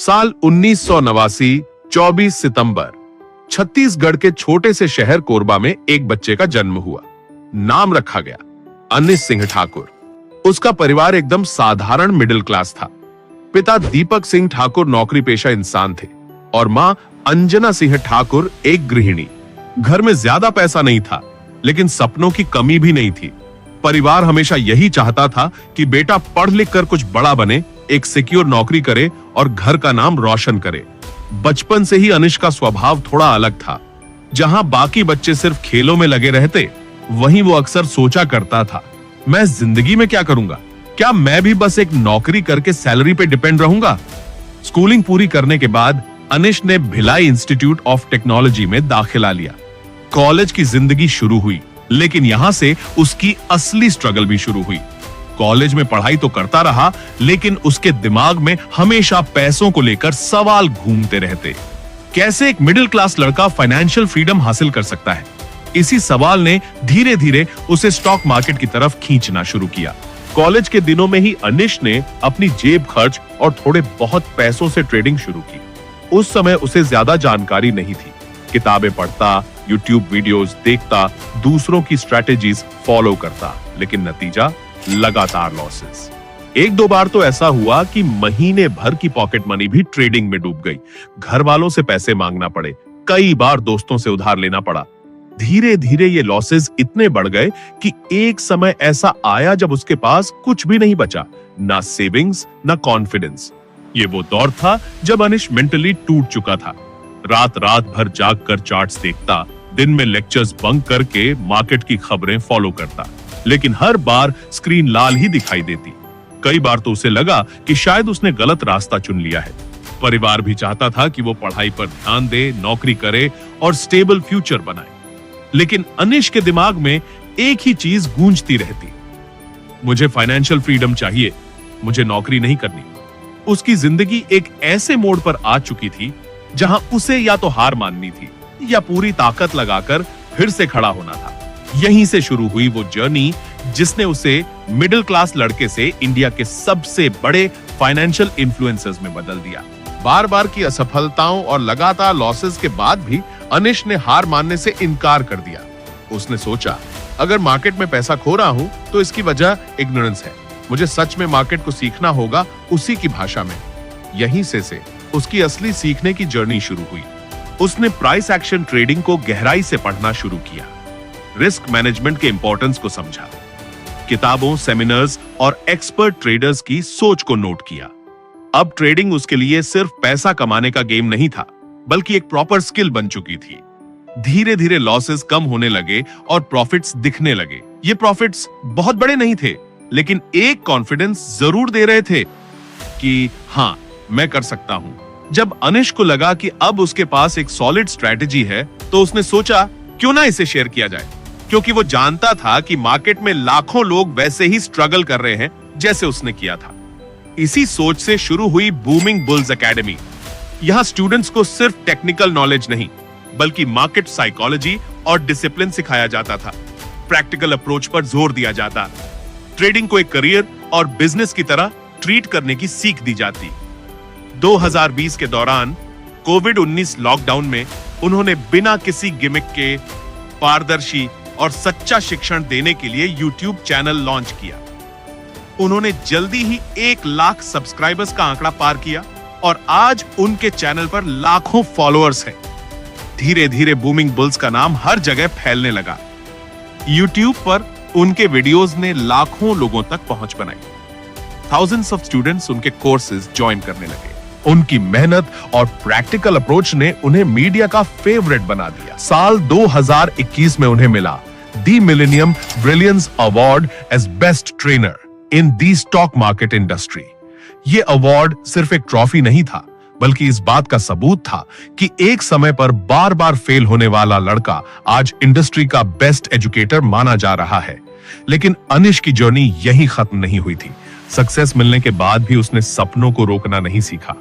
साल 1989, 24 सितंबर, छत्तीसगढ़ के छोटे से शहर कोरबा में एक बच्चे का जन्म हुआ। नाम रखा गया अनिश सिंह ठाकुर। उसका परिवार एकदम साधारण मिडिल क्लास था। पिता दीपक सिंह ठाकुर नौकरी पेशा इंसान थे और मां अंजना सिंह ठाकुर एक गृहिणी। घर में ज्यादा पैसा नहीं था, लेकिन सपनों की कमी भी नहीं थी। परिवार हमेशा यही चाहता था कि बेटा पढ़ लिख कर कुछ बड़ा बने, एक सिक्योर नौकरी करे और घर का नाम रोशन करे। बचपन से ही अनिश का स्वभाव थोड़ा अलग था। जहां बाकी बच्चे सिर्फ खेलों में लगे रहते, वहीं वो अक्सर सोचा करता था, मैं जिंदगी में क्या करूंगा? क्या मैं भी बस एक नौकरी करके सैलरी पे डिपेंड रहूंगा? स्कूलिंग पूरी करने के बाद अनिश ने भिलाई इंस्टीट्यूट ऑफ टेक्नोलॉजी में दाखिला लिया। कॉलेज की जिंदगी शुरू हुई, लेकिन यहां से उसकी असली स्ट्रगल भी शुरू हुई। कॉलेज में पढ़ाई तो करता रहा, लेकिन उसके दिमाग में हमेशा पैसों को लेकर सवाल घूमते रहते। कैसे एक मिडिल क्लास लड़का फाइनेंशियल फ्रीडम हासिल कर सकता है? इसी सवाल ने धीरे धीरे उसे स्टॉक मार्केट की तरफ खींचना शुरू किया। कॉलेज के दिनों में ही अनिश ने अपनी जेब खर्च और थोड़े बहुत पैसों से ट्रेडिंग शुरू की। उस समय उसे ज्यादा जानकारी नहीं थी। किताबें पढ़ता, यूट्यूब वीडियोस देखता, दूसरों की स्ट्रेटेजीज फॉलो करता, लेकिन नतीजा लगातार लॉसेस। एक दो बार तो ऐसा हुआ कि महीने भर की पॉकेट मनी भी ट्रेडिंग में डूब गई। घर वालों से पैसे मांगना पड़े, कई बार दोस्तों से उधार लेना पड़ा। धीरे धीरे ये लॉसेस इतने बढ़ गए कि एक समय ऐसा आया जब उसके पास कुछ भी नहीं बचा, ना सेविंग्स ना कॉन्फिडेंस। ये वो दौर था जब अनिश मेंटली टूट चुका था। रात रात भर जागकर चार्ट्स देखता, दिन में लेक्चर्स बंक करके मार्केट की खबरें फॉलो करता, लेकिन हर बार स्क्रीन लाल ही दिखाई देती। कई बार तो उसे लगा कि शायद उसने गलत रास्ता चुन लिया है। परिवार भी चाहता था कि वो पढ़ाई पर ध्यान दे, नौकरी करे और स्टेबल फ्यूचर बनाए, लेकिन अनिश के दिमाग में एक ही चीज गूंजती रहती, मुझे फाइनेंशियल फ्रीडम चाहिए, मुझे नौकरी नहीं करनी। उसकी जिंदगी एक ऐसे मोड़ पर आ चुकी थी जहां उसे या तो हार माननी थी या पूरी ताकत लगाकर फिर से खड़ा होना था। यहीं से शुरू हुई वो जर्नी जिसने उसे मिडिल क्लास लड़के से इंडिया के सबसे बड़े फाइनेंशियल इन्फ्लुएंसर्स में बदल दिया। बार बार की असफलताओं और लगातार लॉसेस के बाद भी अनिश ने हार मानने से इनकार कर दिया। उसने सोचा, अगर मार्केट में पैसा खो रहा हूं तो इसकी वजह इग्नोरेंस है। मुझे सच में मार्केट को सीखना होगा, उसी की भाषा में। यहीं से उसकी असली सीखने की जर्नी शुरू हुई। उसने प्राइस एक्शन ट्रेडिंग को गहराई से पढ़ना शुरू किया, रिस्क मैनेजमेंट के इंपॉर्टेंस को समझा, किताबों, सेमिनार्स और एक्सपर्ट ट्रेडर्स की सोच को नोट किया। अब ट्रेडिंग उसके लिए सिर्फ पैसा कमाने का गेम नहीं था, बल्कि एक प्रॉपर स्किल बन चुकी थी। धीरे धीरे लॉसेस कम होने लगे और प्रॉफिट्स दिखने लगे। ये प्रॉफिट्स बहुत बड़े नहीं थे, लेकिन एक कॉन्फिडेंस जरूर दे रहे थे कि हां, मैं कर सकता हूं। जब अनिश को लगा कि अब उसके पास एक सॉलिड स्ट्रेटेजी है, तो उसने सोचा क्यों ना इसे शेयर किया जाए, क्योंकि वो जानता था कि मार्केट में लाखों लोग वैसे ही स्ट्रगल कर रहे हैं जैसे उसने किया था। इसी सोच से शुरू हुई बूमिंग बुल्स एकेडमी। यहां स्टूडेंट्स को सिर्फ टेक्निकल नॉलेज नहीं, बल्कि मार्केट साइकोलॉजी और डिसिप्लिन सिखाया जाता था। प्रैक्टिकल अप्रोच पर जोर दिया जाता, ट्रेडिंग को एक करियर और बिजनेस की तरह ट्रीट करने की सीख दी जाती। 2020 के दौरान कोविड-19 लॉकडाउन में उन्होंने बिना किसी गिमिक के पारदर्शी और सच्चा शिक्षण देने के लिए यूट्यूब चैनल लॉन्च किया। उन्होंने जल्दी ही 1 लाख सब्सक्राइबर्स का आंकड़ा पार किया और आज उनके चैनल पर लाखों फॉलोअर्स हैं। धीरे धीरे बूमिंग बुल्स का नाम हर जगह फैलने लगा। यूट्यूब पर उनके वीडियोस ने लाखों लोगों तक पहुंच बनाई। थाउजेंड्स ऑफ स्टूडेंट्स उनके कोर्सेज ज्वाइन करने लगे। उनकी मेहनत और प्रैक्टिकल अप्रोच ने उन्हें मीडिया का फेवरेट बना दिया। साल 2021 में उन्हें मिला the millennium brilliance award as best trainer in the stock market industry. ये अवार्ड सिर्फ एक ट्रॉफी नहीं था, बल्कि इस बात का सबूत था कि एक समय पर बार बार फेल होने वाला लड़का आज इंडस्ट्री का बेस्ट एजुकेटर माना जा रहा है। लेकिन अनिश की जर्नी यहीं खत्म नहीं हुई थी। सक्सेस मिलने के बाद भी उसने सपनों को रोकना नहीं सीखा।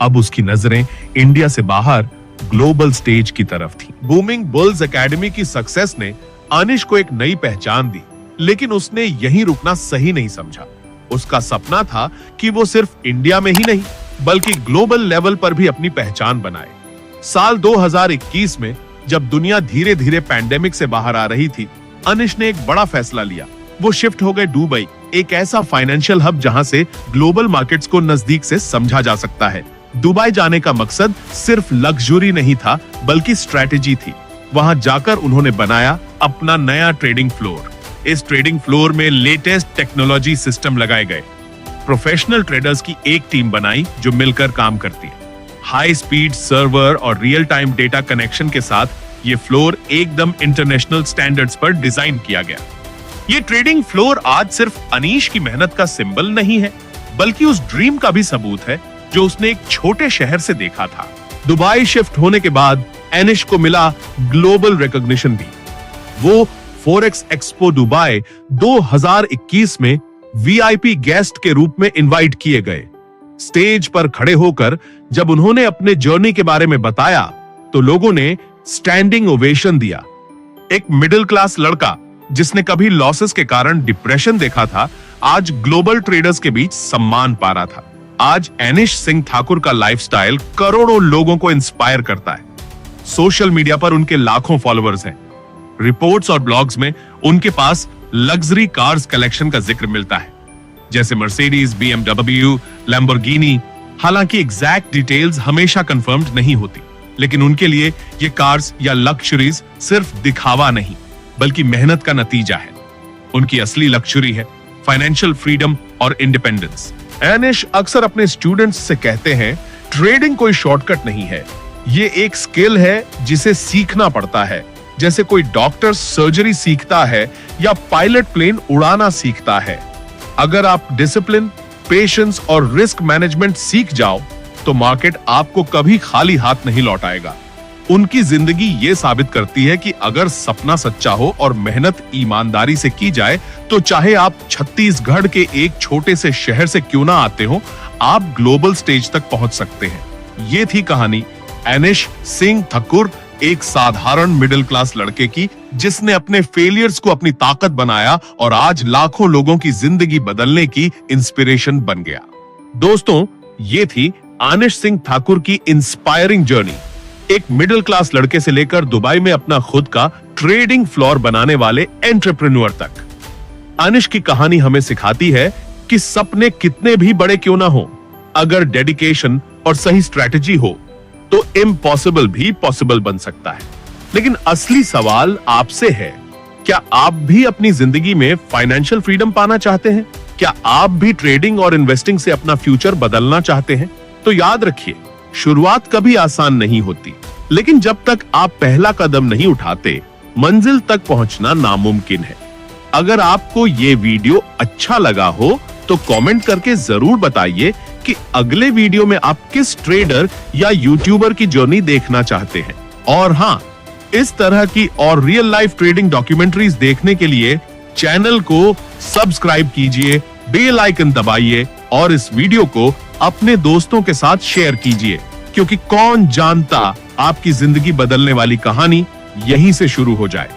अब उसकी नजरें इंडिया से बाहर ग्लोबल स्टेज की तरफ थी। बूमिंग बुल्स एकेडमी की सक्सेस ने अनिश को एक नई पहचान दी, लेकिन उसने यहीं रुकना सही नहीं समझा। उसका सपना था कि वो सिर्फ इंडिया में ही नहीं, बल्कि ग्लोबल लेवल पर भी अपनी पहचान बनाए। साल 2021 में जब दुनिया धीरे धीरे पैंडेमिक से बाहर आ रही थी, अनिश ने एक बड़ा फैसला लिया। वो शिफ्ट हो गए दुबई, एक ऐसा फाइनेंशियल हब जहां से ग्लोबल मार्केट्स को नजदीक से समझा जा सकता है। दुबई जाने का मकसद सिर्फ लग्जरी नहीं था, बल्कि स्ट्रेटेजी थी। वहां जाकर उन्होंने बनाया अपना नया ट्रेडिंग फ्लोर। इस ट्रेडिंग फ्लोर में लेटेस्ट टेक्नोलॉजी सिस्टम लगाए गए। प्रोफेशनल ट्रेडर्स की एक टीम बनाई जो मिलकर काम करती है। हाई स्पीड सर्वर और रियल टाइम डेटा कनेक्शन के साथ ये फ्लोर एकदम इंटरनेशनल स्टैंडर्ड्स पर डिजाइन किया गया। ये ट्रेडिंग फ्लोर आज सिर्फ अनीश की मेहनत का सिंबल नहीं है, बल्कि उस ड्रीम का भी सबूत है जो उसने एक छोटे शहर से देखा था। दुबई शिफ्ट होने के बाद अनिश को मिला ग्लोबल रिकॉग्निशन भी। वो फॉरेक्स एक्सपो दुबई 2021 में वीआईपी गेस्ट के रूप में इनवाइट किए गए। स्टेज पर खड़े होकर जब उन्होंने अपने जर्नी के बारे में बताया तो लोगों ने स्टैंडिंग ओवेशन दिया। एक मिडिल क्लास लड़का जिसने कभी लॉसेस के कारण डिप्रेशन देखा था, आज ग्लोबल ट्रेडर्स के बीच सम्मान पा रहा था। आज अनिश सिंह ठाकुर का लाइफस्टाइल करोड़ों लोगों को इंस्पायर करता है। सोशल मीडिया पर उनके लाखों फॉलोअर्स हैं। रिपोर्ट्स और ब्लॉग्स में उनके पास लग्जरी कार्स कलेक्शन का जिक्र मिलता है, जैसे मर्सिडीज, BMW, लैम्बोर्गिनी। हालांकि एग्जैक्ट डिटेल्स हमेशा कंफर्म्ड नहीं होती, लेकिन उनके लिए ये कार्स या लग्जरीज सिर्फ दिखावा नहीं, बल्कि मेहनत का नतीजा है। उनकी असली लग्जरी है फाइनेंशियल फ्रीडम और इंडिपेंडेंस। अनिश अक्सर अपने स्टूडेंट्स से कहते हैं, ट्रेडिंग कोई शॉर्टकट नहीं है, ये एक स्किल है जिसे सीखना पड़ता है। जैसे कोई डॉक्टर सर्जरी सीखता है या पायलट प्लेन उड़ाना सीखता है। अगर आप डिसिप्लिन, पेशेंस और रिस्क मैनेजमेंट सीख जाओ तो मार्केट आपको कभी खाली हाथ नहीं लौटाएगा। उनकी जिंदगी ये साबित करती है कि अगर सपना सच्चा हो और मेहनत ईमानदारी से की जाए तो चाहे आप छत्तीसगढ़ के एक छोटे से शहर से क्यों ना आते हो, आप ग्लोबल स्टेज तक पहुंच सकते हैं। ये थी कहानी अनिश सिंह ठाकुर, एक साधारण मिडिल क्लास लड़के की, जिसने अपने फेलियर्स को अपनी ताकत बनाया और आज लाखों लोगों की जिंदगी बदलने की इंस्पिरेशन बन गया। दोस्तों, ये थी अनिश सिंह ठाकुर की इंस्पायरिंग जर्नी, एक मिडिल क्लास लड़के से लेकर दुबई में अपना खुद का ट्रेडिंग फ्लोर बनाने वाले एंटरप्रेन्योर तक। अनिश की कहानी हमें सिखाती है कि सपने कितने भी बड़े क्यों ना हो, अगर डेडिकेशन और सही स्ट्रेटजी हो तो इम्पॉसिबल भी पॉसिबल बन सकता है। लेकिन असली सवाल आपसे है, क्या आप भी अपनी जिंदगी में फाइनेंशियल फ्रीडम पाना चाहते हैं? क्या आप भी ट्रेडिंग और इन्वेस्टिंग से अपना फ्यूचर बदलना चाहते हैं? तो याद रखिए, शुरुआत कभी आसान नहीं होती, लेकिन जब तक आप पहला कदम नहीं उठाते, मंजिल तक पहुंचना नामुमकिन है। अगर आपको ये वीडियो अच्छा लगा हो तो कमेंट करके जरूर बताइए कि अगले वीडियो में आप किस ट्रेडर या यूट्यूबर की जर्नी देखना चाहते हैं। और हाँ, इस तरह की और रियल लाइफ ट्रेडिंग डॉक्यूमेंट्रीज देखने के लिए चैनल को सब्सक्राइब कीजिए, बेल आइकन दबाइए और इस वीडियो को अपने दोस्तों के साथ शेयर कीजिए, क्योंकि कौन जानता आपकी जिंदगी बदलने वाली कहानी यहीं से शुरू हो जाए।